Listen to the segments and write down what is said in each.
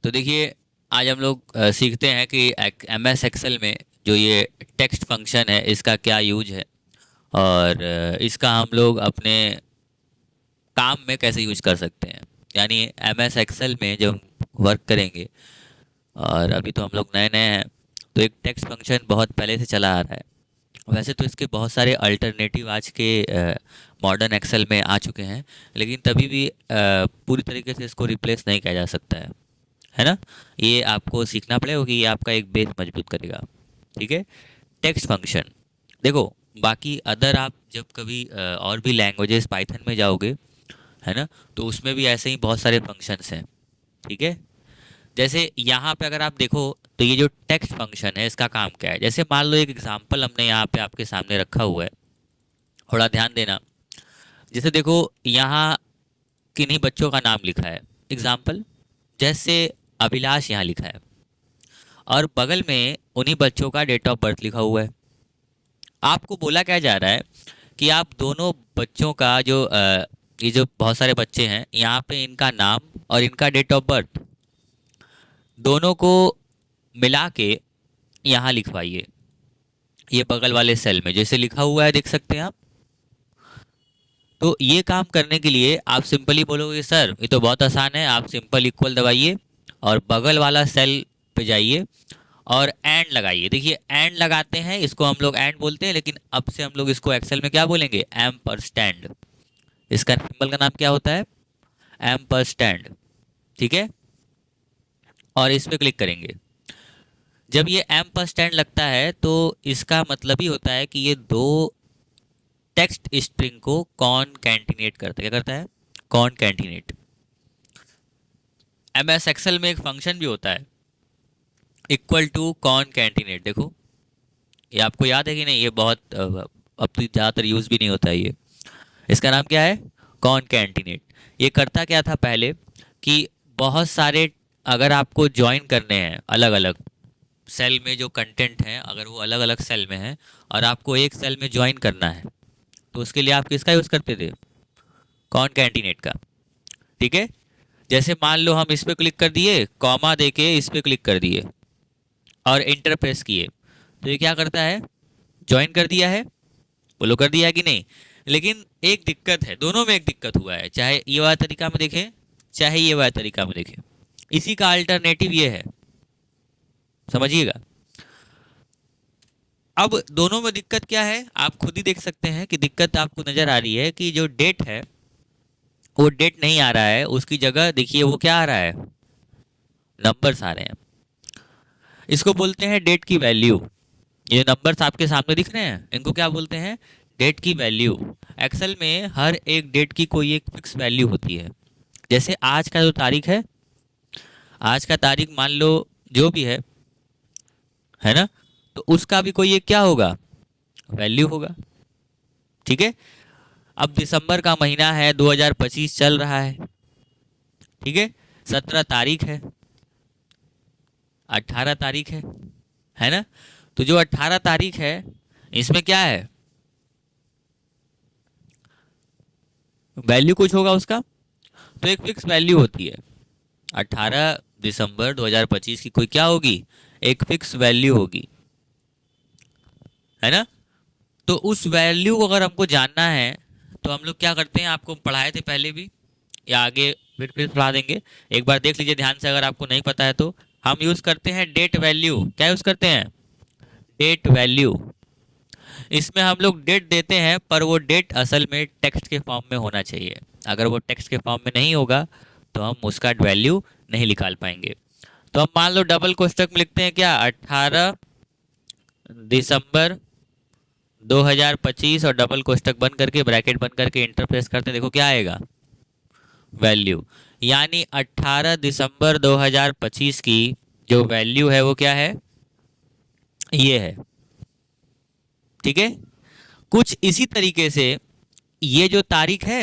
तो देखिए, आज हम लोग सीखते हैं कि MS एक्सेल में जो ये टेक्स्ट फंक्शन है इसका क्या यूज है, और इसका हम लोग अपने काम में कैसे यूज कर सकते हैं। यानी MS एक्सेल में जब हम वर्क करेंगे, और अभी तो हम लोग नए नए हैं, तो एक टेक्स्ट फंक्शन बहुत पहले से चला आ रहा है। वैसे तो इसके बहुत सारे अल्टरनेटिव आज के मॉडर्न एक्सेल में आ चुके हैं, लेकिन तभी भी पूरी तरीके से इसको रिप्लेस नहीं किया जा सकता है ना। ये आपको सीखना पड़ेगा कि ये आपका एक बेस मजबूत करेगा। ठीक है। टेक्स्ट फंक्शन, देखो, बाकी अदर आप जब कभी और भी लैंग्वेजेस पाइथन में जाओगे, है ना, तो उसमें भी ऐसे ही बहुत सारे फंक्शंस हैं। ठीक है। जैसे यहाँ पे अगर आप देखो, तो ये जो टेक्स्ट फंक्शन है इसका काम क्या है। जैसे मान लो एक एग्जांपल हमने यहाँ पे आपके सामने रखा हुआ है, थोड़ा ध्यान देना। जैसे देखो, यहाँ किन्हीं बच्चों का नाम लिखा है, एग्जाम्पल, जैसे अभिलाष यहाँ लिखा है, और बगल में उन्हीं बच्चों का डेट ऑफ बर्थ लिखा हुआ है। आपको बोला क्या जा रहा है कि आप दोनों बच्चों का जो ये जो बहुत सारे बच्चे हैं यहाँ पे, इनका नाम और इनका डेट ऑफ बर्थ दोनों को मिला के यहाँ लिखवाइए, ये बगल वाले सेल में जैसे लिखा हुआ है, देख सकते हैं आप। तो ये काम करने के लिए आप सिंपली बोलोगे, सर ये तो बहुत आसान है, आप सिंपल इक्वल दबाइए और बगल वाला सेल पे जाइए और एंड लगाइए। देखिए, एंड लगाते हैं, इसको हम लोग एंड बोलते हैं, लेकिन अब से हम लोग इसको एक्सेल में क्या बोलेंगे, एम पर स्टैंड। इसका सिंबल का नाम क्या होता है, एम पर स्टैंड। ठीक है। और इस पे क्लिक करेंगे। जब ये एम पर स्टैंड लगता है तो इसका मतलब ही होता है कि ये दो टेक्स्ट स्ट्रिंग को कॉनकैटिनेट करता है। क्या करता है, कॉनकैटिनेट। MS एक्सेल में एक फंक्शन भी होता है, इक्वल टू कॉनकैटिनेट। देखो, ये आपको याद है कि नहीं, ये बहुत अब तो ज़्यादातर यूज़ भी नहीं होता है ये। इसका नाम क्या है, कॉनकैटिनेट। ये करता क्या था पहले, कि बहुत सारे, अगर आपको ज्वाइन करने हैं अलग अलग सेल में, जो कंटेंट हैं अगर वो अलग अलग सेल में है और आपको एक सेल में ज्वाइन करना है, तो उसके लिए आप किसका यूज़ करते थे, कॉनकैटिनेट का। ठीक है। जैसे मान लो हम इस पे क्लिक कर दिए, कॉमा देके इस पे क्लिक कर दिए और इंटर प्रेस किए, तो ये क्या करता है, ज्वाइन कर दिया है। बोलो, कर दिया है कि नहीं। लेकिन एक दिक्कत है, दोनों में एक दिक्कत हुआ है, चाहे ये वाला तरीका में देखें चाहे ये वाला तरीका में देखें। इसी का अल्टरनेटिव ये है, समझिएगा। अब दोनों में दिक्कत क्या है, आप खुद ही देख सकते हैं कि दिक्कत आपको नजर आ रही है कि जो डेट है वो डेट नहीं आ रहा है, उसकी जगह देखिए वो क्या आ रहा है, नंबर्स आ रहे हैं। इसको बोलते हैं डेट की वैल्यू। ये नंबर्स आपके सामने दिख रहे हैं, इनको क्या बोलते हैं, डेट की वैल्यू। एक्सेल में हर एक डेट की कोई एक फिक्स वैल्यू होती है। जैसे आज का जो तारीख है, आज का तारीख मान लो जो भी है ना, तो उसका भी कोई एक क्या होगा, वैल्यू होगा। ठीक है। अब दिसंबर का महीना है, 2025 चल रहा है। ठीक है। 17 तारीख है, 18 तारीख है ना। तो जो 18 तारीख है, इसमें क्या है, वैल्यू कुछ होगा उसका, तो एक फिक्स वैल्यू होती है। 18 दिसंबर 2025 की कोई क्या होगी, एक फिक्स वैल्यू होगी, है ना। तो उस वैल्यू को अगर हमको जानना है, तो हम लोग क्या करते हैं, आपको पढ़ाए थे पहले भी या आगे फिर पढ़ा देंगे, एक बार देख लीजिए ध्यान से, अगर आपको नहीं पता है तो। हम यूज करते हैं डेट वैल्यू। क्या यूज करते हैं, डेट वैल्यू। इसमें हम लोग डेट देते हैं, पर वो डेट असल में टेक्स्ट के फॉर्म में होना चाहिए। अगर वो टेक्स्ट के फॉर्म में नहीं होगा तो हम उसका वैल्यू नहीं निकाल पाएंगे। तो हम मान लो डबल कोष्टक में लिखते हैं क्या, 18 दिसंबर 2025, और डबल कोष्टक बंद करके, ब्रैकेट बंद करके इंटर प्रेस करते हैं, देखो क्या आएगा, वैल्यू। यानी 18 दिसंबर 2025 की जो वैल्यू है वो क्या है, ये है। ठीक है। कुछ इसी तरीके से ये जो तारीख है,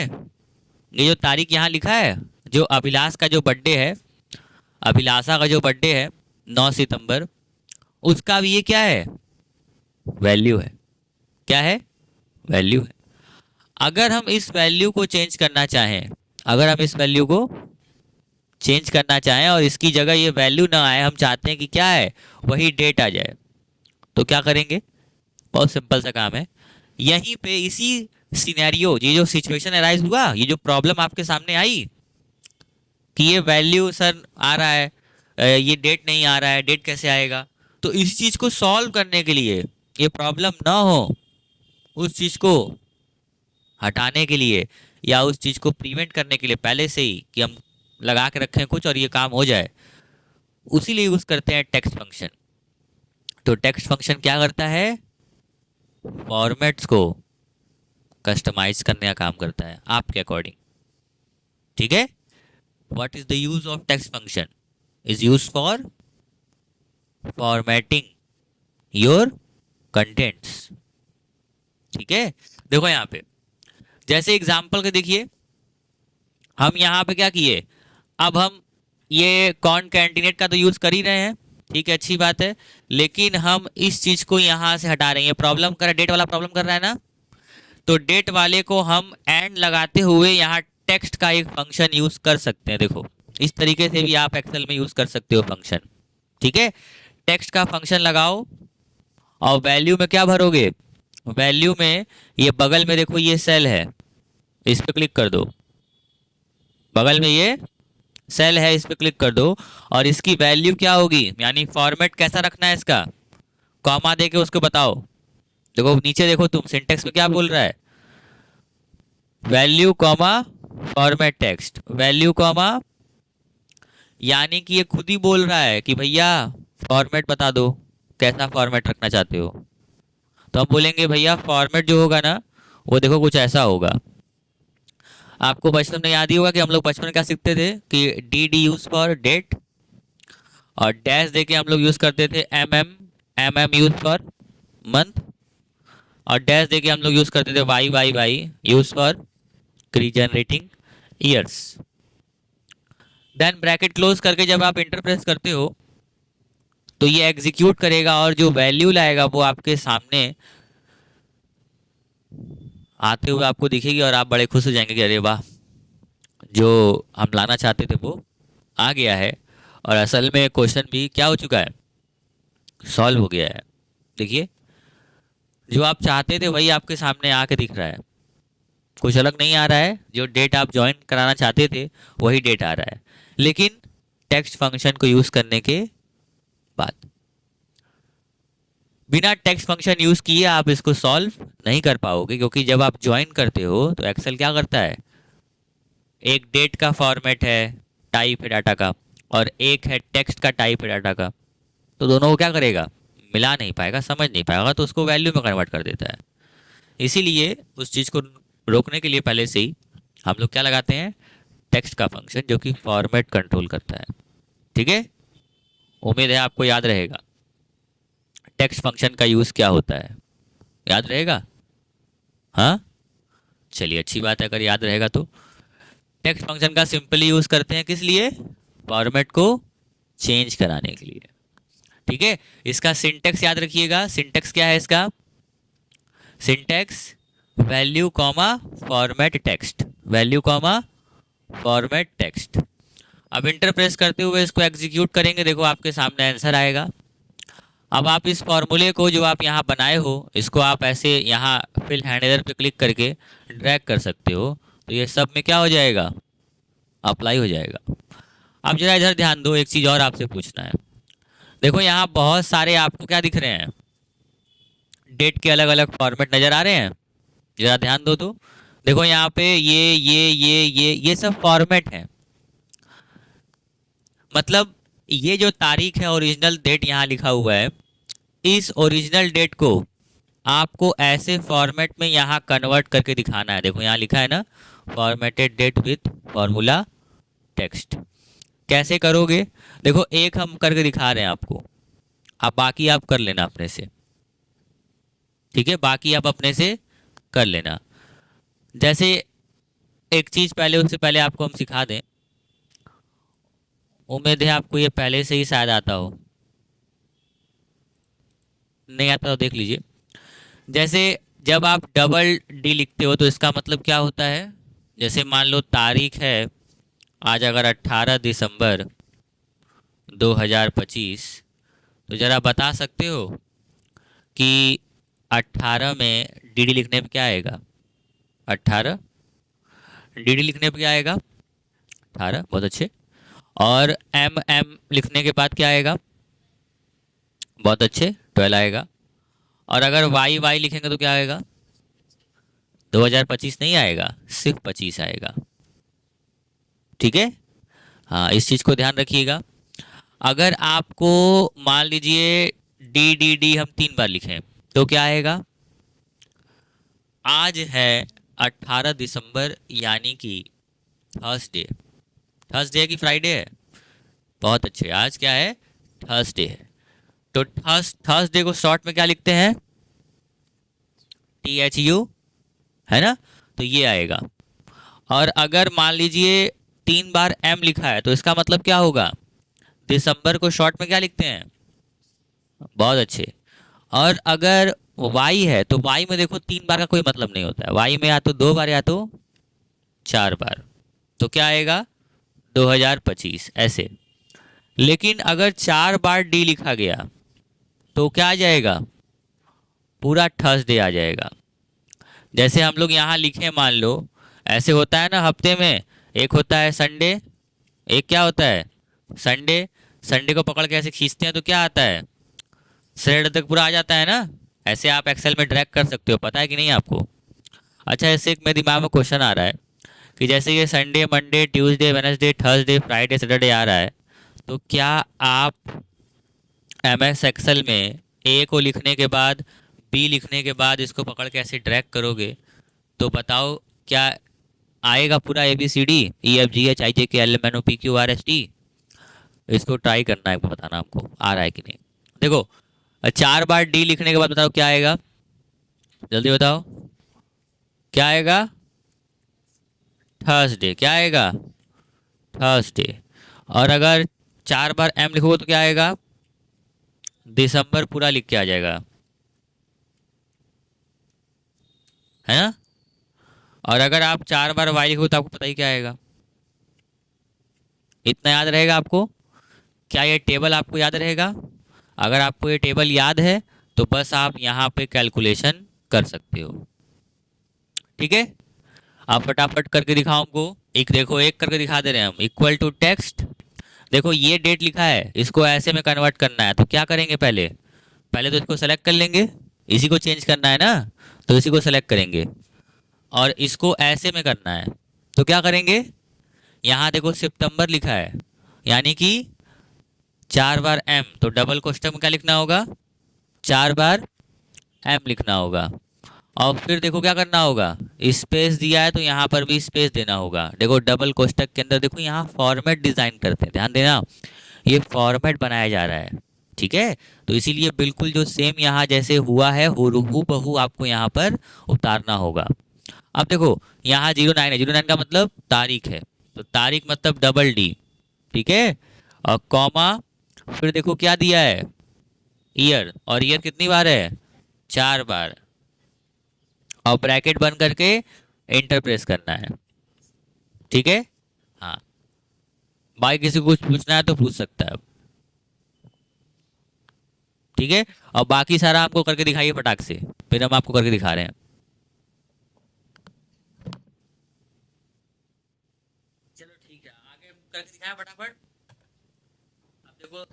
ये जो तारीख यहाँ लिखा है, जो अभिलाष का जो बर्थडे है, अभिलाषा का जो बर्थडे है 9 सितंबर, उसका भी ये क्या है, वैल्यू है। क्या है, वैल्यू है। अगर हम इस वैल्यू को चेंज करना चाहें, अगर हम इस वैल्यू को चेंज करना चाहें और इसकी जगह ये वैल्यू ना आए, हम चाहते हैं कि क्या है, वही डेट आ जाए, तो क्या करेंगे? बहुत सिंपल सा काम है। यहीं पे इसी सिनेरियो, ये जो सिचुएशन अराइज हुआ, ये जो प्रॉब्लम आपके सामने आई कि ये वैल्यू सर आ रहा है, ये डेट नहीं आ रहा है, डेट कैसे आएगा? तो इस चीज को सॉल्व करने के लिए, ये प्रॉब्लम ना हो, उस चीज को हटाने के लिए या उस चीज को प्रिवेंट करने के लिए पहले से ही कि हम लगा के रखें कुछ और ये काम हो जाए, उसी लिए यूज करते हैं टेक्स्ट फंक्शन। तो टेक्स्ट फंक्शन क्या करता है? फॉर्मेट्स को कस्टमाइज करने का काम करता है आपके अकॉर्डिंग। ठीक है? What is the use of text function? Is use for formatting your contents. ठीक है? देखो यहाँ पे जैसे एग्जाम्पल के देखिए, हम यहाँ पे क्या किए, अब हम ये कॉन कैंडिडेट का तो यूज कर ही रहे हैं, ठीक है, अच्छी बात है, लेकिन हम इस चीज को यहाँ से हटा रहे हैं। ये प्रॉब्लम कर रहा है, डेट वाला प्रॉब्लम कर रहा है ना, तो डेट वाले को हम एंड लगाते हुए यहाँ टेक्स्ट का एक फंक्शन यूज कर सकते हैं। देखो इस तरीके से भी आप एक्सेल में यूज कर सकते हो फंक्शन। ठीक है? टेक्स्ट का फंक्शन लगाओ और वैल्यू में क्या भरोगे? वैल्यू में ये बगल में देखो ये सेल है, इस पे क्लिक कर दो, बगल में ये सेल है, इस पे क्लिक कर दो, और इसकी वैल्यू क्या होगी, यानी फॉर्मेट कैसा रखना है इसका, कॉमा दे के उसको बताओ। देखो नीचे देखो, तुम सिंटेक्स में क्या बोल रहा है, value comma format text, value comma, यानी कि ये खुद ही बोल रहा है कि भैया फॉर्मेट बता दो, कैसा फॉर्मेट रखना चाहते हो। तो हम बोलेंगे भैया फॉर्मेट जो होगा ना, वो देखो कुछ ऐसा होगा। आपको बचपन में याद ही होगा कि हम लोग बचपन में क्या सीखते थे कि D D use for date, और डैश दे के हम लोग यूज करते थे M M, M M use for month, और डैश दे के हम लोग यूज करते थे Y Y Y use for regenerating years. Then bracket close करके जब आप इंटर प्रेस करते हो तो ये एग्जीक्यूट करेगा और जो वैल्यू लाएगा वो आपके सामने आते हुए आपको दिखेगी और आप बड़े खुश हो जाएंगे कि अरे वाह, जो हम लाना चाहते थे वो आ गया है। और असल में क्वेश्चन भी क्या हो चुका है, सॉल्व हो गया है। देखिए जो आप चाहते थे वही आपके सामने आके दिख रहा है, कुछ अलग नहीं आ रहा है, जो डेट आप ज्वाइन कराना चाहते थे वही डेट आ रहा है, लेकिन टेक्स्ट फंक्शन को यूज करने के बाद। बिना टेक्स्ट फंक्शन यूज किए आप इसको सॉल्व नहीं कर पाओगे, क्योंकि जब आप ज्वाइन करते हो तो एक्सेल क्या करता है, एक डेट का फॉर्मेट है, टाइप है डाटा का, और एक है टेक्स्ट का टाइप है डाटा का, तो दोनों को क्या करेगा, मिला नहीं पाएगा, समझ नहीं पाएगा, तो उसको वैल्यू में कन्वर्ट कर देता है। इसीलिए उस चीज़ को रोकने के लिए पहले से ही हम लोग क्या लगाते हैं, टेक्स्ट का फंक्शन, जो कि फॉर्मेट कंट्रोल करता है। ठीक है? उम्मीद है आपको याद रहेगा टेक्स्ट फंक्शन का यूज़ क्या होता है, याद रहेगा? हाँ, चलिए अच्छी बात है, अगर याद रहेगा तो। टेक्स्ट फंक्शन का सिंपली यूज़ करते हैं किस लिए, फॉर्मेट को चेंज कराने के लिए। ठीक है? इसका सिंटेक्स याद रखिएगा, सिंटेक्स क्या है इसका, syntax value comma format text, value comma format text. अब इंटर प्रेस करते हुए इसको एग्जीक्यूट करेंगे, देखो आपके सामने आंसर आएगा। अब आप इस फॉर्मूले को जो आप यहाँ बनाए हो, इसको आप ऐसे यहाँ फिल हैंडलर पे क्लिक करके ड्रैग कर सकते हो, तो ये सब में क्या हो जाएगा, अप्लाई हो जाएगा। अब जरा इधर ध्यान दो, एक चीज़ और आपसे पूछना है। देखो यहाँ बहुत सारे आपको क्या दिख रहे हैं, डेट के अलग अलग फॉर्मेट नज़र आ रहे हैं, जरा ध्यान दो तो। देखो यहाँ पे ये सब फॉर्मेट है, मतलब ये जो तारीख है, ओरिजिनल डेट यहाँ लिखा हुआ है, इस ओरिजिनल डेट को आपको ऐसे फॉर्मेट में यहाँ कन्वर्ट करके दिखाना है। देखो यहाँ लिखा है ना, formatted date with formula text. कैसे करोगे, देखो एक हम करके दिखा रहे हैं आपको, अब बाकी आप कर लेना अपने से। ठीक है? बाकी आप अपने से कर लेना। जैसे एक चीज़ पहले, उससे पहले आपको हम सिखा दें, उम्मीद है आपको ये पहले से ही शायद आता हो, नहीं आता तो देख लीजिए। जैसे जब आप डबल डी लिखते हो तो इसका मतलब क्या होता है, जैसे मान लो तारीख है आज अगर 18 दिसंबर 2025, तो ज़रा बता सकते हो कि 18 में डीडी लिखने पे क्या आएगा? 18 डीडी लिखने पे क्या आएगा? 18, बहुत अच्छे। और एम एम लिखने के बाद क्या आएगा? बहुत अच्छे, 12 आएगा। और अगर वाई वाई लिखेंगे तो क्या आएगा? 2025 नहीं आएगा, सिर्फ 25 आएगा। ठीक है, हाँ, इस चीज़ को ध्यान रखिएगा। अगर आपको मान लीजिए डी डी डी हम 3 बार लिखें तो क्या आएगा? आज है 18 दिसंबर, यानी कि थर्सडे। थर्सडे है कि फ्राइडे है? बहुत अच्छे, आज क्या है? थर्सडे है। तो थर्सडे को शॉर्ट में क्या लिखते हैं? THU, है ना? तो ये आएगा। और अगर मान लीजिए 3 बार M लिखा है तो इसका मतलब क्या होगा? दिसंबर को शॉर्ट में क्या लिखते हैं? बहुत अच्छे। और अगर वाई है तो वाई में देखो 3 बार का कोई मतलब नहीं होता है, वाई में या तो 2 बार या तो 4 बार। तो क्या आएगा? 2025 ऐसे। लेकिन अगर 4 बार डी लिखा गया तो क्या आ जाएगा? पूरा थर्सडे आ जाएगा। जैसे हम लोग यहाँ लिखे, मान लो ऐसे होता है ना, हफ्ते में एक होता है संडे, एक क्या होता है? संडे। संडे को पकड़ के ऐसे खींचते हैं तो क्या आता है? सैटरडे तक पूरा आ जाता है ना। ऐसे आप एक्सेल में ड्रैग कर सकते हो, पता है कि नहीं आपको? अच्छा, ऐसे एक मेरे दिमाग में क्वेश्चन आ रहा है कि जैसे ये Sunday, Monday, Tuesday, Wednesday, Thursday, Friday, Saturday आ रहा है, तो क्या आप MS एक्सेल में ए को लिखने के बाद, बी लिखने के बाद इसको पकड़ के ऐसे ड्रैग करोगे तो बताओ क्या आएगा? पूरा ABCD EFGHIJKLMNOPQRST। इसको ट्राई करना है, बताना हमको आ रहा है कि नहीं। देखो, 4 बार डी लिखने के बाद बताओ क्या आएगा? जल्दी बताओ क्या आएगा? थर्सडे। क्या आएगा? थर्सडे। और अगर 4 बार एम लिखोगे तो क्या आएगा? दिसंबर पूरा लिख के आ जाएगा, है ना? और अगर आप 4 बार वाई लिखोगे तो आपको पता ही क्या आएगा। इतना याद रहेगा आपको? क्या ये टेबल आपको याद रहेगा? अगर आपको ये टेबल याद है तो बस आप यहाँ पे कैलकुलेशन कर सकते हो। ठीक है, आप फटाफट करके दिखाओ हमको। एक देखो, एक करके दिखा दे रहे हैं हम। इक्वल टू टेक्स्ट, देखो ये डेट लिखा है, इसको ऐसे में कन्वर्ट करना है तो क्या करेंगे? पहले पहले तो इसको सेलेक्ट कर लेंगे, इसी को चेंज करना है ना, तो इसी को सेलेक्ट करेंगे। और इसको ऐसे में करना है तो क्या करेंगे? यहाँ देखो सितंबर लिखा है, यानी कि 4 बार एम, तो डबल कोष्टक में क्या लिखना होगा? 4 बार एम लिखना होगा। और फिर देखो क्या करना होगा? स्पेस दिया है तो यहाँ पर भी स्पेस देना होगा। देखो डबल कोष्टक के अंदर देखो यहाँ फॉर्मेट डिजाइन करते हैं, ध्यान देना, ये फॉर्मेट बनाया जा रहा है। ठीक है, तो इसीलिए बिल्कुल जो सेम यहाँ जैसे हुआ है हूबहू बहू आपको यहाँ पर उतारना होगा। अब देखो यहाँ 09 है, 09 का मतलब तारीख है, तो तारीख मतलब डबल डी। ठीक है, और कॉमा, फिर देखो क्या दिया है? ईयर। और ईयर कितनी बार है? 4 बार। और ब्रैकेट बंद करके एंटर प्रेस करना है। ठीक है, हाँ, बाकी किसी को कुछ पूछना है तो पूछ सकता है। ठीक है, और बाकी सारा आपको करके दिखाइए फटाक से, फिर हम आपको करके दिखा रहे हैं। चलो ठीक है, आगे करके दिखाएं फटाफट। अब देखो,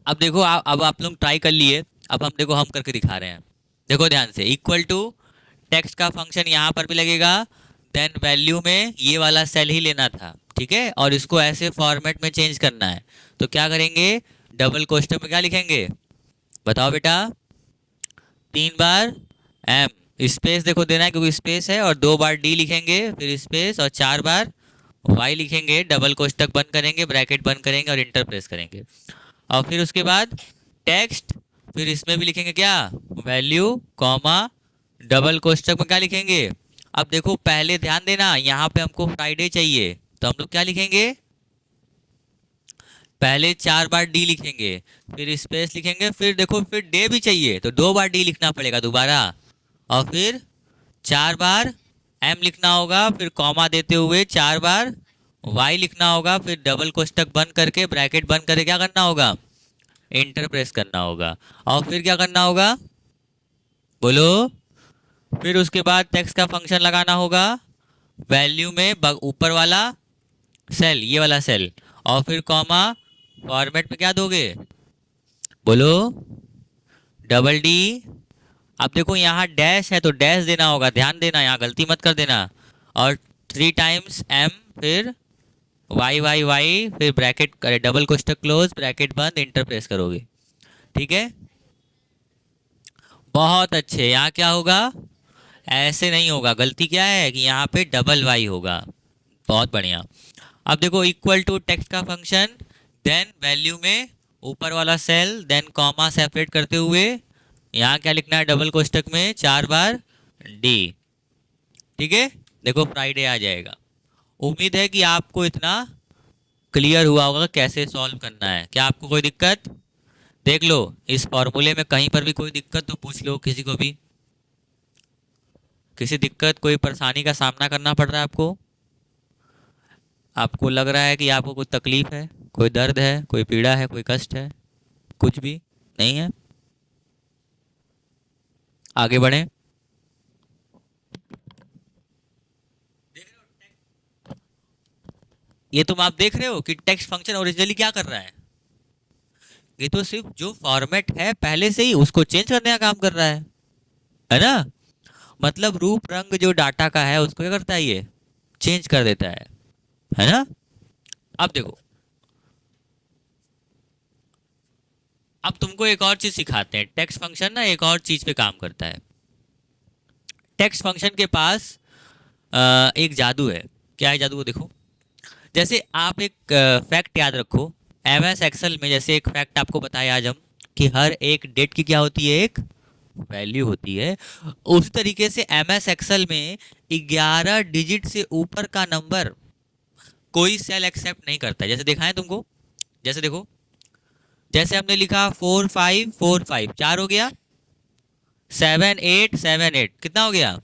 अब देखो अब आप लोग ट्राई कर लिए, अब हम देखो हम करके दिखा रहे हैं। देखो ध्यान से, इक्वल टू टेक्स्ट का फंक्शन यहाँ पर भी लगेगा, देन वैल्यू में ये वाला सेल ही लेना था। ठीक है, और इसको ऐसे फॉर्मेट में चेंज करना है तो क्या करेंगे? डबल कोष्टक में क्या लिखेंगे? बताओ बेटा। 3 बार एम, स्पेस देखो देना है क्योंकि स्पेस है, और 2 बार डी लिखेंगे, फिर स्पेस, और 4 बार वाई लिखेंगे, डबल कोष्टक बंद करेंगे, ब्रैकेट बंद करेंगे और इंटर प्रेस करेंगे। और फिर उसके बाद टेक्स्ट, फिर इसमें भी लिखेंगे क्या? वैल्यू, कॉमा, डबल कोष्टक में क्या लिखेंगे? अब देखो पहले ध्यान देना, यहाँ पे हमको फ्राइडे चाहिए तो हम लोग क्या लिखेंगे? पहले 4 बार डी लिखेंगे, फिर स्पेस लिखेंगे, फिर देखो फिर डे भी चाहिए तो 2 बार डी लिखना पड़ेगा दोबारा, और फिर 4 बार एम लिखना होगा, फिर कॉमा देते हुए 4 बार वाई लिखना होगा, फिर डबल कोष्टक बंद करके ब्रैकेट बंद करके क्या करना होगा, इंटर प्रेस करना होगा। और फिर क्या करना होगा, बोलो। फिर उसके बाद टेक्स्ट का फंक्शन लगाना होगा वैल्यू में ऊपर वाला सेल, ये वाला सेल, और फिर कॉमा, फॉर्मेट में क्या दोगे, बोलो, डबल डी। अब देखो यहाँ डैश है तो डैश देना होगा, ध्यान देना, यहाँ गलती मत कर देना। और 3 टाइम्स एम, फिर वाई वाई वाई, फिर ब्रैकेट डबल कोष्टक क्लोज, ब्रैकेट बंद, इंटर प्रेस करोगे। ठीक है, बहुत अच्छे। यहाँ क्या होगा, ऐसे नहीं होगा, गलती क्या है कि यहाँ पे डबल वाई होगा। बहुत बढ़िया। अब देखो इक्वल टू टेक्स्ट का फंक्शन, देन वैल्यू में ऊपर वाला सेल, देन कॉमा सेपरेट करते हुए यहाँ क्या लिखना है, डबल कोष्टक में 4 बार डी। ठीक है, देखो फ्राइडे आ जाएगा। उम्मीद है कि आपको इतना क्लियर हुआ होगा कैसे सॉल्व करना है। क्या आपको कोई दिक्कत, देख लो इस फॉर्मूले में कहीं पर भी कोई दिक्कत तो पूछ लो किसी को भी, किसी दिक्कत कोई परेशानी का सामना करना पड़ रहा है आपको, आपको लग रहा है कि आपको कोई तकलीफ है, कोई दर्द है, कोई पीड़ा है, कोई कष्ट है, कुछ भी नहीं है। आगे बढ़ें। ये तुम आप देख रहे हो कि टेक्स्ट फंक्शन ओरिजिनली क्या कर रहा है, ये तो सिर्फ जो फॉर्मेट है पहले से ही उसको चेंज करने का काम कर रहा है ना। मतलब रूप रंग जो डाटा का है उसको क्या करता है, ये चेंज कर देता है ना। अब देखो, अब तुमको एक और चीज सिखाते हैं। टेक्स्ट फंक्शन ना एक और चीज पे काम करता है। टेक्स्ट फंक्शन के पास एक जादू है। क्या है जादू, वो देखो। जैसे आप एक फैक्ट याद रखो, एम एस एक्सेल में जैसे एक फैक्ट आपको बताया आज हम, कि हर एक डेट की क्या होती है, एक वैल्यू होती है। उसी तरीके से एम एस एक्सेल में 11 डिजिट से ऊपर का नंबर कोई सेल एक्सेप्ट नहीं करता है। जैसे दिखाएं तुमको, जैसे देखो, जैसे हमने लिखा 4545, 4 हो गया, 7878 कितना हो गया,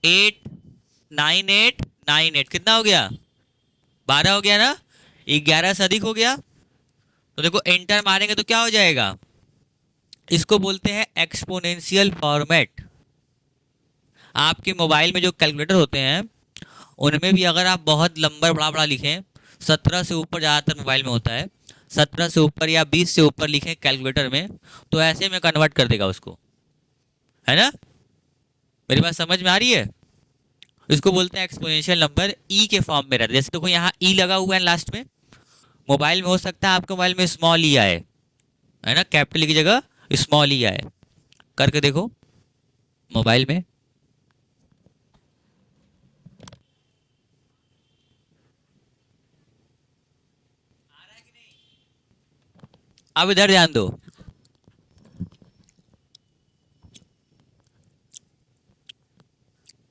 89898 कितना हो गया, 12 हो गया ना, 11 से अधिक हो गया। तो देखो एंटर मारेंगे तो क्या हो जाएगा, इसको बोलते हैं एक्सपोनेंशियल फॉर्मेट। आपके मोबाइल में जो कैलकुलेटर होते हैं उनमें भी अगर आप बहुत लंबा बड़ा बड़ा लिखें, 17 से ऊपर ज़्यादातर मोबाइल में होता है, 17 से ऊपर या 20 से ऊपर लिखें कैलकुलेटर में, तो ऐसे में कन्वर्ट कर देगा उसको, है ना। मेरी बात समझ में आ रही है। इसको बोलते हैं एक्सपोनेंशियल नंबर, ई के फॉर्म में रहता है। जैसे देखो यहाँ ई लगा हुआ है लास्ट में, मोबाइल में हो सकता है आपके मोबाइल में स्मॉल ई आए, है ना, कैपिटल ई की जगह स्मॉल ई आए। करके देखो मोबाइल में, अब इधर ध्यान दो।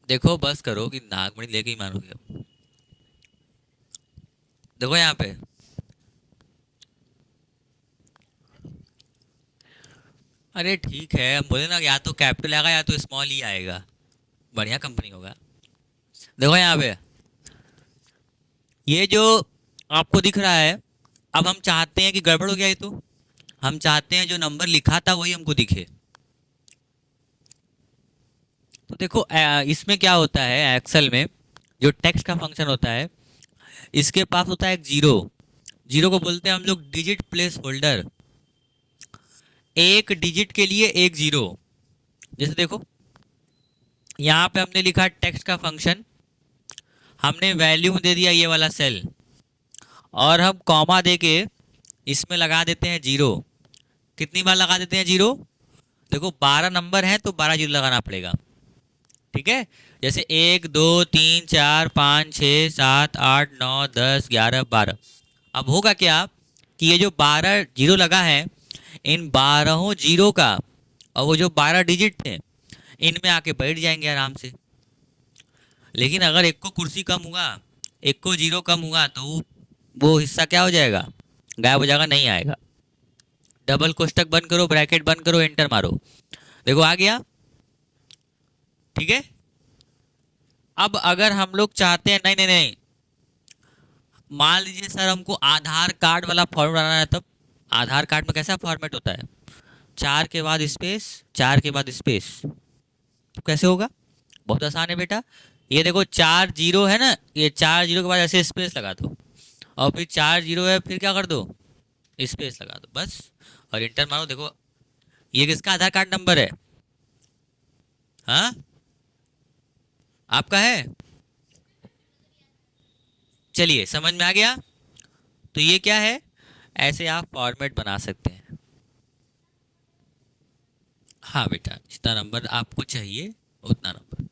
देखो बस करो कि नागमणि लेके ही मानोगे अब। देखो यहाँ पे, अरे ठीक है, हम बोले ना या तो कैपिटल आएगा या तो स्मॉल ई आएगा, बढ़िया कंपनी होगा। देखो यहाँ पे ये जो आपको दिख रहा है, अब हम चाहते हैं कि गड़बड़ हो गया ये, तो हम चाहते हैं जो नंबर लिखा था वही हमको दिखे। तो देखो इसमें क्या होता है, एक्सेल में जो टेक्स्ट का फंक्शन होता है इसके पास होता है एक जीरो। जीरो को बोलते हैं हम लोग डिजिट प्लेस होल्डर, एक डिजिट के लिए एक जीरो। जैसे देखो यहाँ पे हमने लिखा टेक्स्ट का फंक्शन, हमने वैल्यू में दे दिया ये वाला सेल, और हम कॉमा दे के इसमें लगा देते हैं जीरो। कितनी बार लगा देते हैं जीरो, देखो 12 नंबर है तो 12 जीरो लगाना पड़ेगा। ठीक है, जैसे 1 2 3 4 5 6 7 8 9 10 11 12। अब होगा क्या कि ये जो 12 जीरो लगा है, इन 12 जीरो का और वो जो 12 डिजिट थे इनमें आके बैठ जाएंगे आराम से। लेकिन अगर एक को कुर्सी कम हुआ, एक को जीरो कम हुआ, तो वो हिस्सा क्या हो जाएगा, गायब हो जाएगा, नहीं आएगा। डबल कोष्टक बंद करो, ब्रैकेट बंद करो, एंटर मारो, देखो आ गया। ठीक है, अब अगर हम लोग चाहते हैं, नहीं नहीं नहीं, मान लीजिए सर हमको आधार कार्ड वाला फॉर्मेट बनाना है, तब आधार कार्ड में कैसा फॉर्मेट होता है, 4 के बाद स्पेस, 4 के बाद स्पेस, तो कैसे होगा? बहुत आसान है बेटा। ये देखो 4 जीरो है ना, ये 4 जीरो के बाद ऐसे स्पेस लगा दो, और फिर 4 जीरो है, फिर क्या कर दो, स्पेस लगा दो बस, और इंटर मारो। देखो ये किसका आधार कार्ड नंबर है? हाँ, आपका है? चलिए समझ में आ गया। तो ये क्या है, ऐसे आप फॉर्मेट बना सकते हैं। हाँ बेटा, जितना नंबर आपको चाहिए उतना नंबर,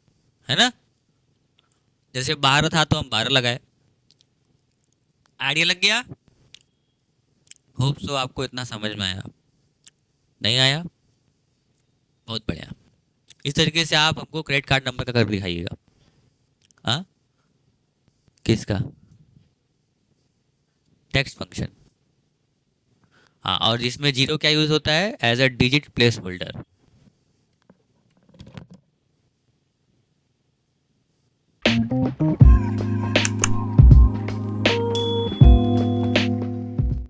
है ना। जैसे 12 था तो हम 12 लगाए। आइडिया लग गया? होप सो आपको इतना समझ में आया। नहीं आया? बहुत बढ़िया। इस तरीके से आप हमको क्रेडिट कार्ड नंबर का कर दिखाइएगा। हाँ, किसका? Text function. हाँ, और जिसमें जीरो क्या यूज होता है, as a digit place holder.